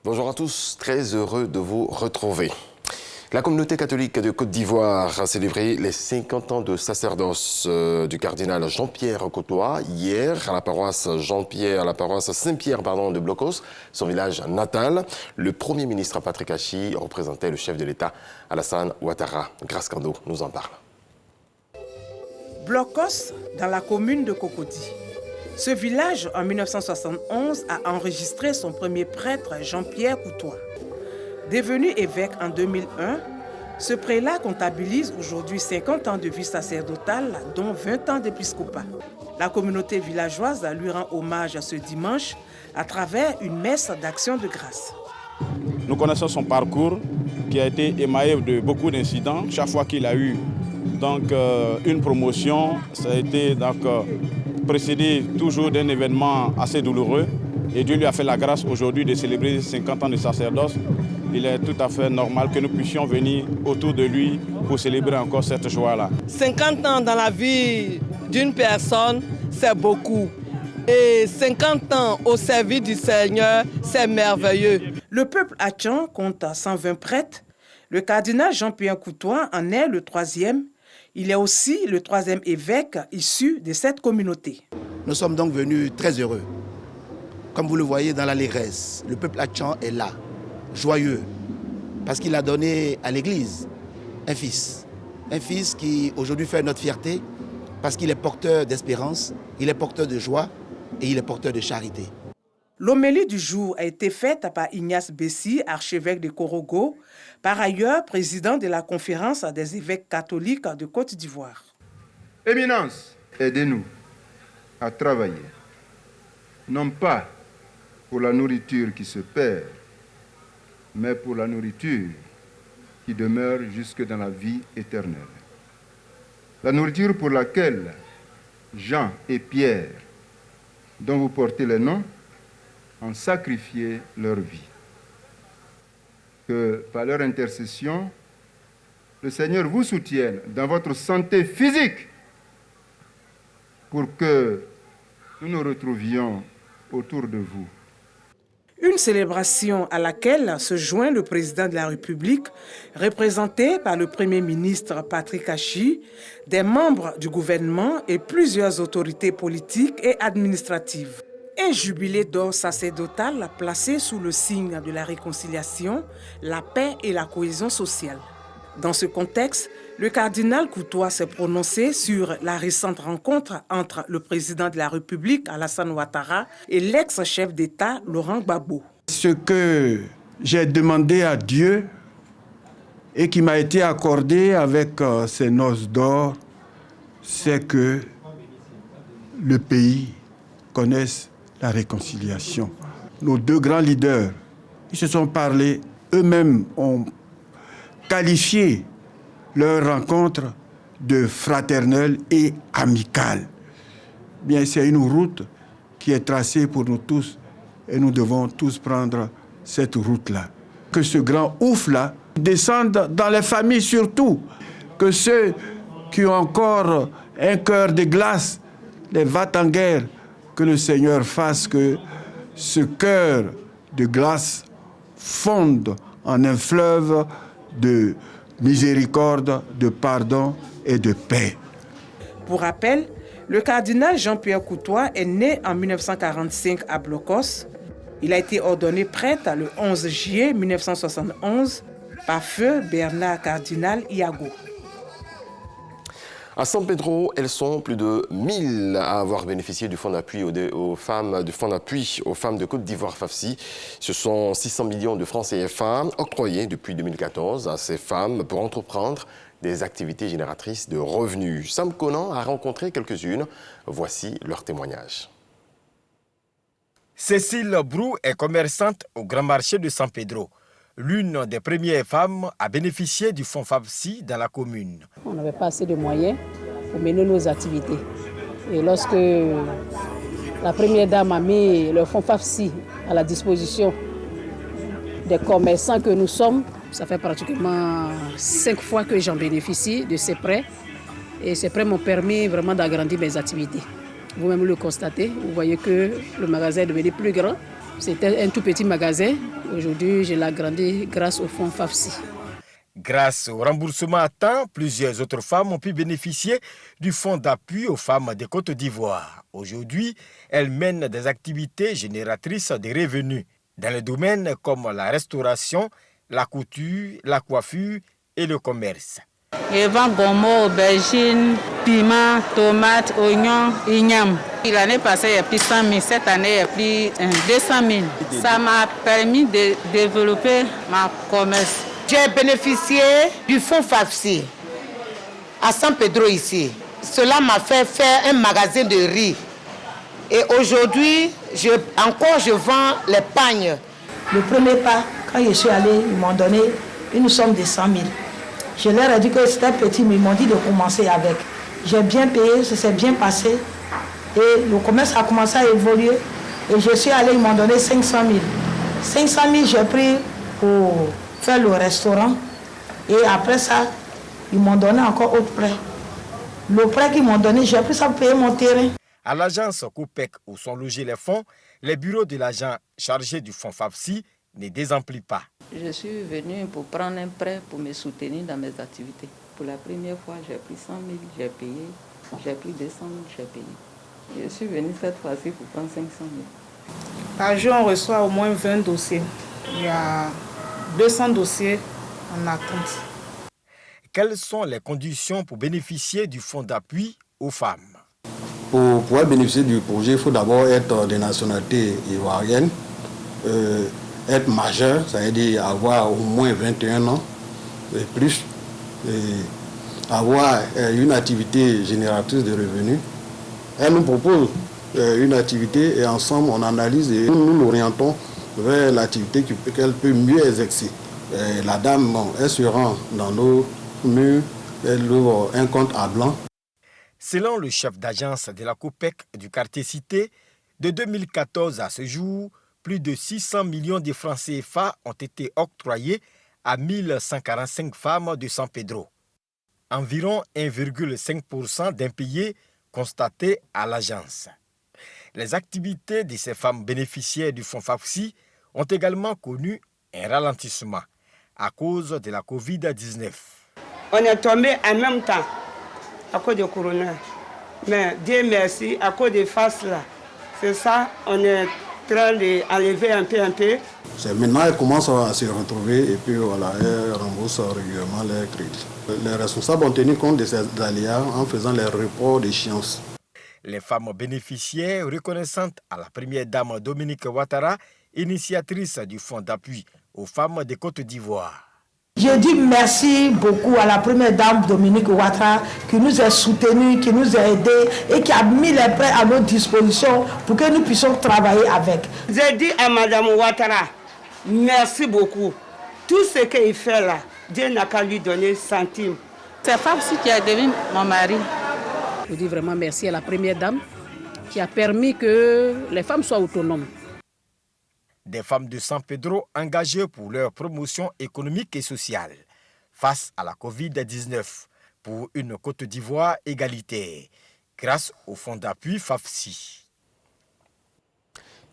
Bonjour à tous, très heureux de vous retrouver. La communauté catholique de Côte d'Ivoire a célébré les 50 ans de sacerdoce du cardinal Jean-Pierre Coutois hier à la paroisse Saint-Pierre de Blocos, son village natal. Le Premier ministre Patrick Achi représentait le chef de l'État Alassane Ouattara. Grace Kando nous en parle. Blocos, dans la commune de Cocody. Ce village, en 1971, a enregistré son premier prêtre, Jean-Pierre Coutois. Devenu évêque en 2001, ce prélat comptabilise aujourd'hui 50 ans de vie sacerdotale, dont 20 ans d'épiscopat. La communauté villageoise lui rend hommage ce dimanche à travers une messe d'action de grâce. Nous connaissons son parcours qui a été émaillé de beaucoup d'incidents. Chaque fois qu'il a eu une promotion, ça a été précédé toujours d'un événement assez douloureux. Et Dieu lui a fait la grâce aujourd'hui de célébrer 50 ans de sacerdoce. Il est tout à fait normal que nous puissions venir autour de lui pour célébrer encore cette joie-là. 50 ans dans la vie d'une personne, c'est beaucoup. Et 50 ans au service du Seigneur, c'est merveilleux. Le peuple hatchan compte 120 prêtres. Le cardinal Jean-Pierre Coutois en est le 3e. Il est aussi le 3e évêque issu de cette communauté. Nous sommes donc venus très heureux. Comme vous le voyez dans l'allégresse, le peuple hatchan est là, joyeux, parce qu'il a donné à l'Église un fils qui aujourd'hui fait notre fierté, parce qu'il est porteur d'espérance, il est porteur de joie et il est porteur de charité. L'homélie du jour a été faite par Ignace Bessi, archevêque de Korogo, par ailleurs président de la conférence des évêques catholiques de Côte d'Ivoire. Éminence, aidez-nous à travailler, non pas pour la nourriture qui se perd, mais pour la nourriture qui demeure jusque dans la vie éternelle. La nourriture pour laquelle Jean et Pierre, dont vous portez les noms, ont sacrifié leur vie. Que par leur intercession, le Seigneur vous soutienne dans votre santé physique pour que nous nous retrouvions autour de vous. Une célébration à laquelle se joint le président de la République, représenté par le Premier ministre Patrick Achi, des membres du gouvernement et plusieurs autorités politiques et administratives. Un jubilé d'or sacerdotal placé sous le signe de la réconciliation, la paix et la cohésion sociale. Dans ce contexte, le cardinal Coutois s'est prononcé sur la récente rencontre entre le président de la République, Alassane Ouattara, et l'ex-chef d'État, Laurent Gbagbo. Ce que j'ai demandé à Dieu et qui m'a été accordé avec ces noces d'or, c'est que le pays connaisse la réconciliation. Nos deux grands leaders, ils se sont parlé, eux-mêmes ont qualifié leur rencontre de fraternelle et amicale. Bien, c'est une route qui est tracée pour nous tous et nous devons tous prendre cette route-là. Que ce grand ouf-là descende dans les familles surtout, que ceux qui ont encore un cœur de glace, les va-t-en-guerre, que le Seigneur fasse que ce cœur de glace fonde en un fleuve de miséricorde, de pardon et de paix. Pour rappel, le cardinal Jean-Pierre Coutois est né en 1945 à Blocos. Il a été ordonné prêtre le 11 juillet 1971 par feu Bernard Cardinal Iago. À San Pedro, elles sont plus de 1000 à avoir bénéficié du fonds d'appui aux femmes de Côte d'Ivoire FAFSI. Ce sont 600 millions de francs CFA octroyés depuis 2014 à ces femmes pour entreprendre des activités génératrices de revenus. Sam Conan a rencontré quelques-unes. Voici leur témoignage. Cécile Brou est commerçante au Grand Marché de San Pedro. L'une des premières femmes à bénéficier du fonds FAFSI dans la commune. On n'avait pas assez de moyens pour mener nos activités. Et lorsque la première dame a mis le fonds FAFSI à la disposition des commerçants que nous sommes, ça fait pratiquement 5 fois que j'en bénéficie de ces prêts. Et ces prêts m'ont permis vraiment d'agrandir mes activités. Vous-même le constatez, vous voyez que le magasin est devenu plus grand. C'était un tout petit magasin. Aujourd'hui, je l'ai agrandi grâce au fonds FAFSI. Grâce au remboursement à temps, plusieurs autres femmes ont pu bénéficier du fonds d'appui aux femmes des Côtes d'Ivoire. Aujourd'hui, elles mènent des activités génératrices de revenus dans les domaines comme la restauration, la couture, la coiffure et le commerce. Je vends gomo, aubergines, piments, tomates, oignons, igname. L'année passée, il y a plus 100 000. Cette année, il y a plus 200 000. Ça m'a permis de développer ma commerce. J'ai bénéficié du fonds FAFSI à San Pedro ici. Cela m'a fait faire un magasin de riz. Et aujourd'hui, je vends les pagnes. Le premier pas, quand je suis allée, ils m'ont donné une somme de 100 000. Je leur ai dit que c'était petit, mais ils m'ont dit de commencer avec. J'ai bien payé, ça s'est bien passé. Et le commerce a commencé à évoluer. Et je suis allée, ils m'ont donné 500 000. 500 000, j'ai pris pour faire le restaurant. Et après ça, ils m'ont donné encore autre prêt. Le prêt qu'ils m'ont donné, j'ai pris ça pour payer mon terrain. À l'agence COPEC où sont logés les fonds, les bureaux de l'agent chargé du fonds FAFSI ne désemplit pas. Je suis venue pour prendre un prêt pour me soutenir dans mes activités. Pour la première fois, j'ai pris 100 000, j'ai payé. J'ai pris 200 000, j'ai payé. Je suis venue cette fois-ci pour prendre 500 000. Par jour, on reçoit au moins 20 dossiers. Il y a 200 dossiers en attente. Quelles sont les conditions pour bénéficier du fonds d'appui aux femmes? Pour pouvoir bénéficier du projet, il faut d'abord être de nationalité ivoirienne, être majeur, ça veut dire avoir au moins 21 ans et plus, et avoir une activité génératrice de revenus. Elle nous propose une activité et ensemble on analyse et nous l'orientons vers l'activité qu'elle peut mieux exercer. La dame, elle se rend dans nos murs, elle ouvre un compte à blanc. Selon le chef d'agence de la COPEC du quartier Cité, de 2014 à ce jour, plus de 600 millions de francs CFA ont été octroyés à 1145 femmes de San Pedro. Environ 1,5% d'impayés constatés à l'agence. Les activités de ces femmes bénéficiaires du fonds FAFSI ont également connu un ralentissement à cause de la Covid-19. On est tombé en même temps à cause du corona. Mais Dieu merci, à cause des faces là, c'est ça, on est en train d'enlever un peu. Maintenant, elles commencent à se retrouver et puis voilà, elles remboursent régulièrement leurs crédits. Les responsables ont tenu compte de ces aléas en faisant les reports d'échéance. Les femmes bénéficiaires reconnaissantes à la première dame Dominique Ouattara, initiatrice du fonds d'appui aux femmes des Côtes d'Ivoire. Je dis merci beaucoup à la première dame Dominique Ouattara qui nous a soutenus, qui nous a aidés et qui a mis les prêts à notre disposition pour que nous puissions travailler avec. J'ai dit à madame Ouattara, merci beaucoup. Tout ce qu'il fait là, Dieu n'a qu'à lui donner centime. C'est FAFSI qui a devenu mon mari. Je dis vraiment merci à la première dame qui a permis que les femmes soient autonomes. Des femmes de San Pedro engagées pour leur promotion économique et sociale face à la Covid-19 pour une Côte d'Ivoire égalitaire grâce au fonds d'appui FAFSI.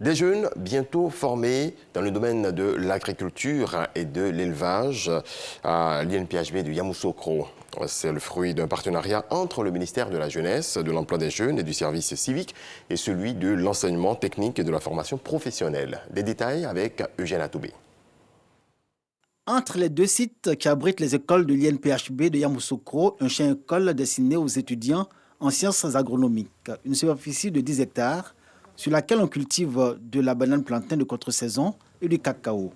Des jeunes bientôt formés dans le domaine de l'agriculture et de l'élevage à l'INPHB de Yamoussoukro. C'est le fruit d'un partenariat entre le ministère de la Jeunesse, de l'Emploi des Jeunes et du Service civique et celui de l'enseignement technique et de la formation professionnelle. Des détails avec Eugène Atoubé. Entre les deux sites qui abritent les écoles de l'INPHB de Yamoussoukro, un champ-école destiné aux étudiants en sciences agronomiques. Une superficie de 10 hectares sur laquelle on cultive de la banane plantain de contre-saison et du cacao.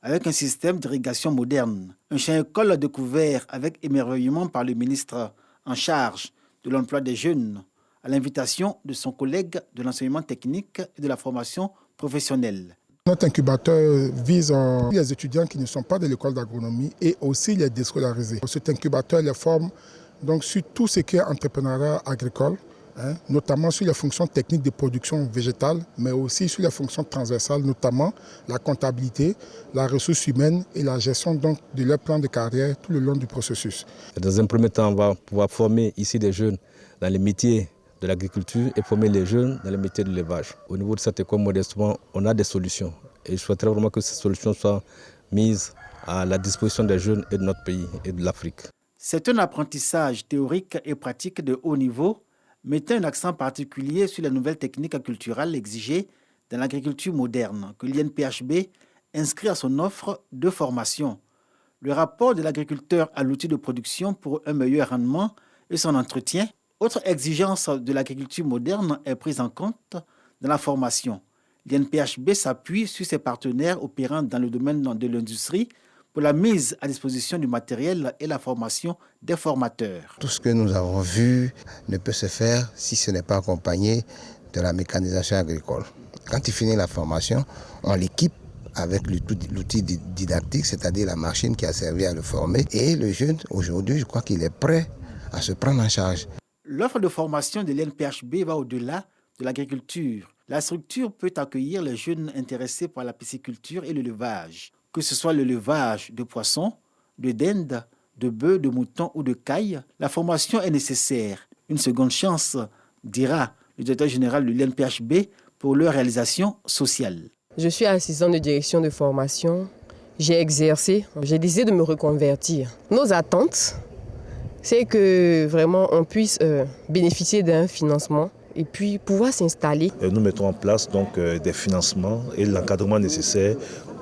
Avec un système d'irrigation moderne, un champ-école découvert avec émerveillement par le ministre en charge de l'emploi des jeunes, à l'invitation de son collègue de l'enseignement technique et de la formation professionnelle. Notre incubateur vise les étudiants qui ne sont pas de l'école d'agronomie et aussi les déscolarisés. Cet incubateur les forme donc, sur tout ce qui est entrepreneuriat agricole, notamment sur les fonctions techniques de production végétale, mais aussi sur les fonctions transversales, notamment la comptabilité, la ressource humaine et la gestion donc, de leur plan de carrière tout le long du processus. Dans un premier temps, on va pouvoir former ici des jeunes dans les métiers de l'agriculture et former les jeunes dans les métiers de l'élevage. Au niveau de cette école, modestement, on a des solutions. Et je souhaiterais vraiment que ces solutions soient mises à la disposition des jeunes et de notre pays et de l'Afrique. C'est un apprentissage théorique et pratique de haut niveau, mettant un accent particulier sur les nouvelles techniques culturelles exigées dans l'agriculture moderne, que l'INPHB inscrit à son offre de formation. Le rapport de l'agriculteur à l'outil de production pour un meilleur rendement et son entretien. Autre exigence de l'agriculture moderne est prise en compte dans la formation. L'INPHB s'appuie sur ses partenaires opérant dans le domaine de l'industrie pour la mise à disposition du matériel et la formation des formateurs. Tout ce que nous avons vu ne peut se faire si ce n'est pas accompagné de la mécanisation agricole. Quand il finit la formation, on l'équipe avec l'outil didactique, c'est-à-dire la machine qui a servi à le former. Et le jeune, aujourd'hui, je crois qu'il est prêt à se prendre en charge. L'offre de formation de l'INPHB va au-delà de l'agriculture. La structure peut accueillir les jeunes intéressés par la pisciculture et l'élevage. Que ce soit l'élevage de poissons, de dindes, de bœufs, de moutons ou de cailles, la formation est nécessaire. Une seconde chance, dira le directeur général de l'INPHB, pour leur réalisation sociale. Je suis assistant de direction de formation. J'ai exercé, j'ai décidé de me reconvertir. Nos attentes, c'est que vraiment on puisse bénéficier d'un financement et puis pouvoir s'installer. Nous mettons en place donc des financements et l'encadrement nécessaire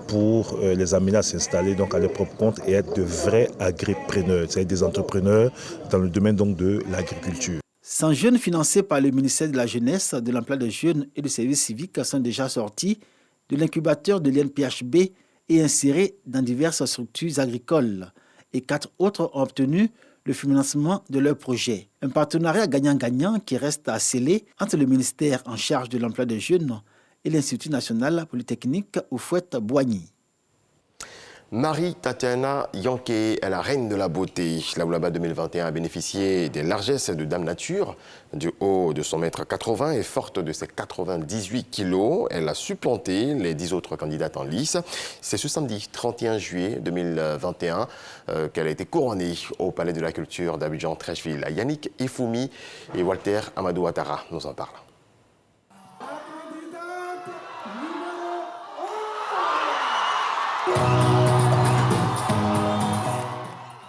pour les amener à s'installer donc à leur propre compte et être de vrais agripreneurs, c'est-à-dire des entrepreneurs dans le domaine donc de l'agriculture. 100 jeunes financés par le ministère de la Jeunesse, de l'Emploi des Jeunes et du Service civique sont déjà sortis de l'incubateur de l'INPHB et insérés dans diverses structures agricoles. Et 4 autres ont obtenu le financement de leur projet. Un partenariat gagnant-gagnant qui reste à sceller entre le ministère en charge de l'Emploi des Jeunes et l'Institut national polytechnique Houphouët-Boigny. Marie-Tatiana Yanké est la reine de la beauté. La Oulaba 2021 a bénéficié des largesses de Dame Nature. Du haut de son mètre 80 et forte de ses 98 kilos, elle a supplanté les 10 autres candidates en lice. C'est ce samedi 31 juillet 2021 qu'elle a été couronnée au Palais de la Culture d'Abidjan-Treichville. Yannick Ifoumi et Walter Amadou Ouattara nous en parlent.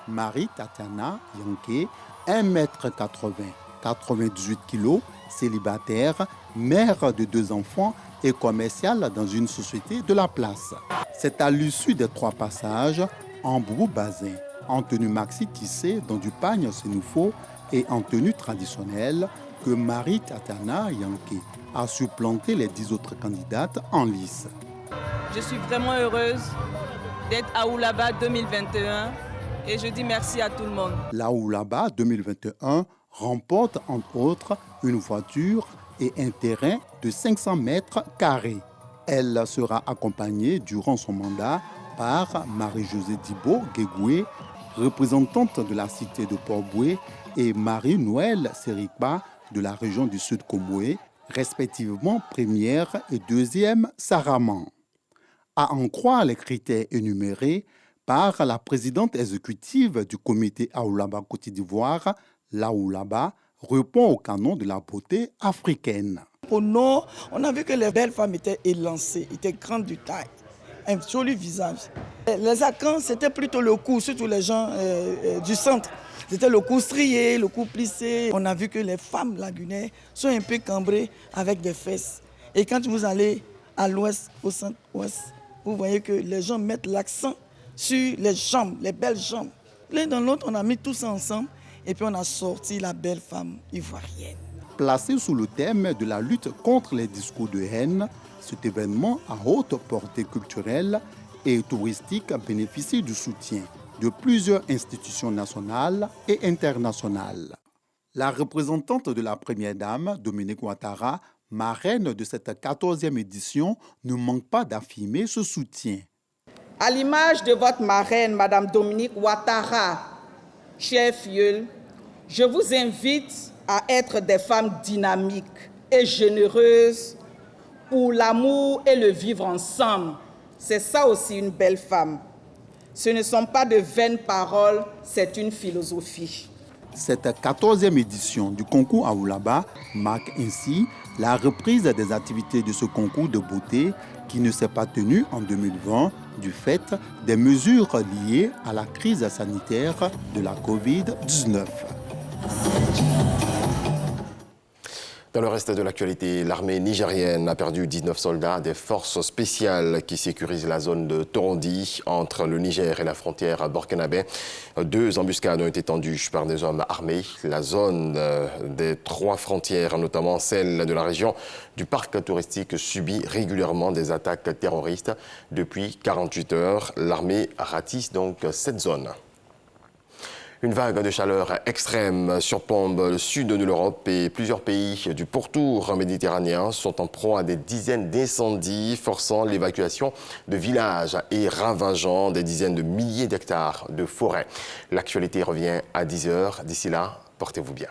Marie-Tatiana Yanké, 1m80, 98 kg, célibataire, mère de 2 enfants et commerciale dans une société de la place. C'est à l'issue des 3 passages, en brou-bazin, en tenue maxi tissée dans du pagne sénoufo et en tenue traditionnelle, que Marie-Tatiana Yanké a supplanté les 10 autres candidates en lice. Je suis vraiment heureuse d'être à Oulaba 2021 et je dis merci à tout le monde. La Oulaba 2021 remporte entre autres une voiture et un terrain de 500 mètres carrés. Elle sera accompagnée durant son mandat par Marie-Josée Dibo Guégoué, représentante de la cité de Port-Boué, et Marie-Noël Serikba de la région du Sud Komoué, respectivement première et deuxième Saraman. À en croire les critères énumérés par la présidente exécutive du comité Aoulaba Côte d'Ivoire, la Oulaba répond au canon de la beauté africaine. Pour nous, on a vu que les belles femmes étaient élancées, étaient grandes de taille, un joli visage. Les accents, c'était plutôt le cou, surtout les gens du centre. C'était le cou strié, le cou plissé. On a vu que les femmes lagunaires sont un peu cambrées avec des fesses. Et quand vous allez à l'ouest, au centre-ouest, vous voyez que les gens mettent l'accent sur les jambes, les belles jambes. L'un dans l'autre, on a mis tout ça ensemble et puis on a sorti la belle femme ivoirienne. Placé sous le thème de la lutte contre les discours de haine, cet événement à haute portée culturelle et touristique bénéficie du soutien de plusieurs institutions nationales et internationales. La représentante de la Première Dame, Dominique Ouattara, marraine de cette 14e édition, ne manque pas d'affirmer ce soutien. À l'image de votre marraine, Madame Dominique Ouattara, chère filleule, je vous invite à être des femmes dynamiques et généreuses pour l'amour et le vivre ensemble. C'est ça aussi une belle femme. Ce ne sont pas de vaines paroles, c'est une philosophie. Cette 14e édition du concours Aoulaba marque ainsi la reprise des activités de ce concours de beauté qui ne s'est pas tenu en 2020 du fait des mesures liées à la crise sanitaire de la Covid-19. Dans le reste de l'actualité, l'armée nigérienne a perdu 19 soldats des forces spéciales qui sécurisent la zone de Torondi entre le Niger et la frontière burkinabé. 2 embuscades ont été tendues par des hommes armés. La zone des 3 frontières, notamment celle de la région du parc touristique, subit régulièrement des attaques terroristes. Depuis 48 heures, l'armée ratisse donc cette zone. Une vague de chaleur extrême surplombe le sud de l'Europe et plusieurs pays du pourtour méditerranéen sont en proie à des dizaines d'incendies, forçant l'évacuation de villages et ravageant des dizaines de milliers d'hectares de forêt. L'actualité revient à 10 h. D'ici là, portez-vous bien.